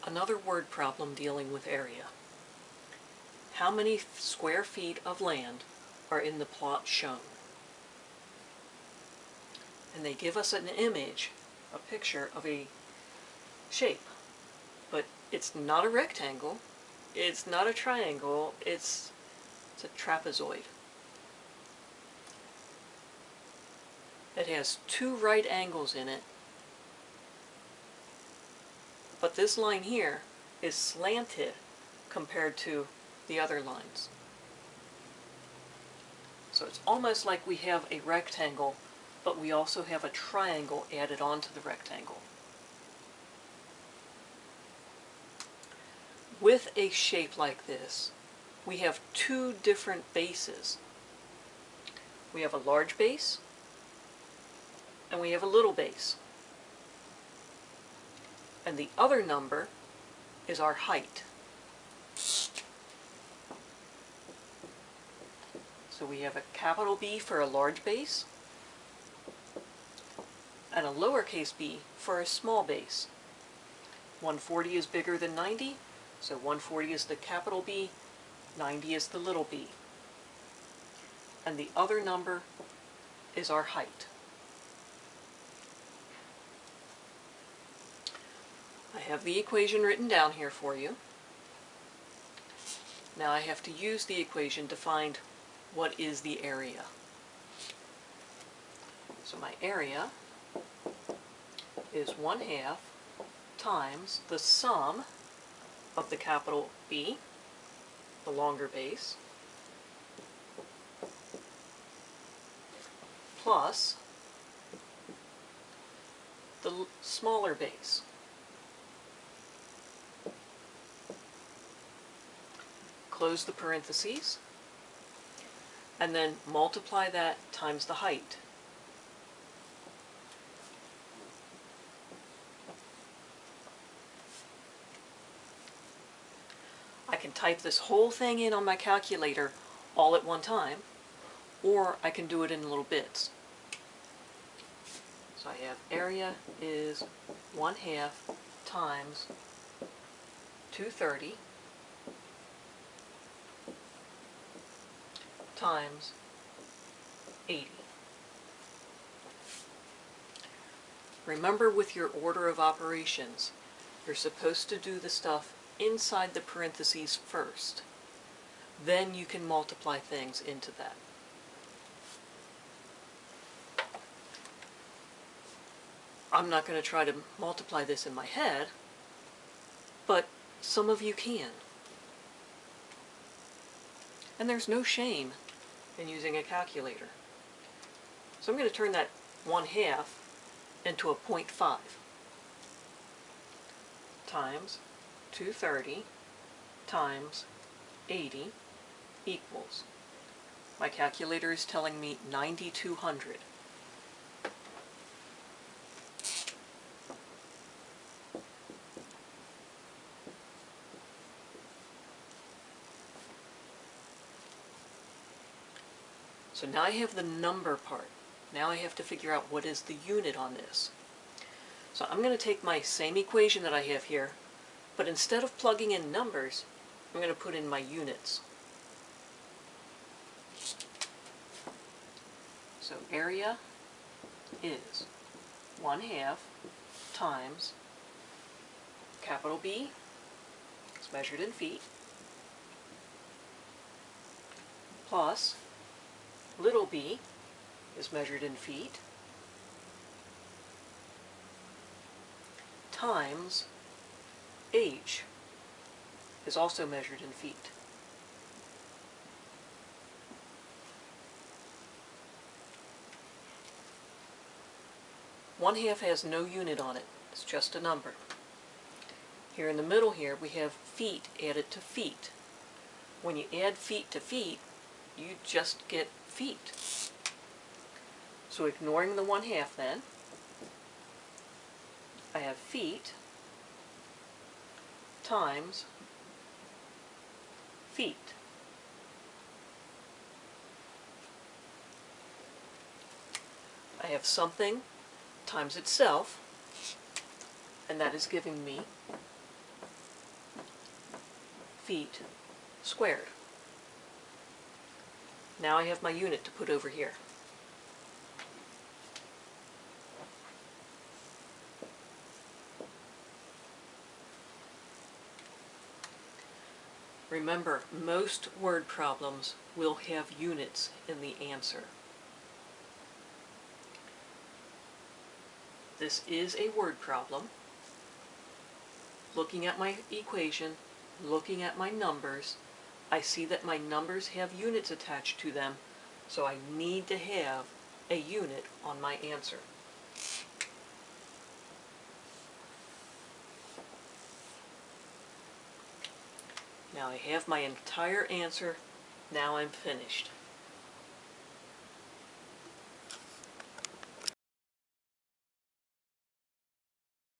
Another word problem dealing with area. How many square feet of land are in the plot shown? And they give us an image, a picture of a shape, but it's not a rectangle, it's not a triangle, it's a trapezoid. It has two right angles in it, but this line here is slanted compared to the other lines. So it's almost like we have a rectangle, but we also have a triangle added onto the rectangle. With a shape like this, we have two different bases. We have a large base, and we have a little base. And the other number is our height. So we have a capital B for a large base, and a lowercase b for a small base. 140 is bigger than 90, so 140 is the capital B, 90 is the little b. And the other number is our height. I have the equation written down here for you. Now I have to use the equation to find what is the area. So my area is 1/2 times the sum of the capital B, the longer base, plus the smaller base. Close the parentheses, and then multiply that times the height. I can type this whole thing in on my calculator all at one time, or I can do it in little bits. So I have area is 1/2 times 230 times 80. Remember, with your order of operations, you're supposed to do the stuff inside the parentheses first. Then you can multiply things into that. I'm not going to try to multiply this in my head, but some of you can. And there's no shame in using a calculator. So I'm going to turn that 1/2 into a 0.5 times 230 times 80 equals, my calculator is telling me 9,200. So now I have the number part. Now I have to figure out what is the unit on this. So I'm going to take my same equation that I have here, but instead of plugging in numbers, I'm going to put in my units. So area is 1/2 times capital B, it's measured in feet, plus little b is measured in feet, times h is also measured in feet. One-half has no unit on it, it's just a number. Here in the middle here we have feet added to feet. When you add feet to feet, you just get feet. So ignoring the 1/2 then, I have feet times feet. I have something times itself, and that is giving me feet squared. Now I have my unit to put over here. Remember, most word problems will have units in the answer. This is a word problem. Looking at my equation, looking at my numbers, I see that my numbers have units attached to them, so I need to have a unit on my answer. Now I have my entire answer. Now I'm finished.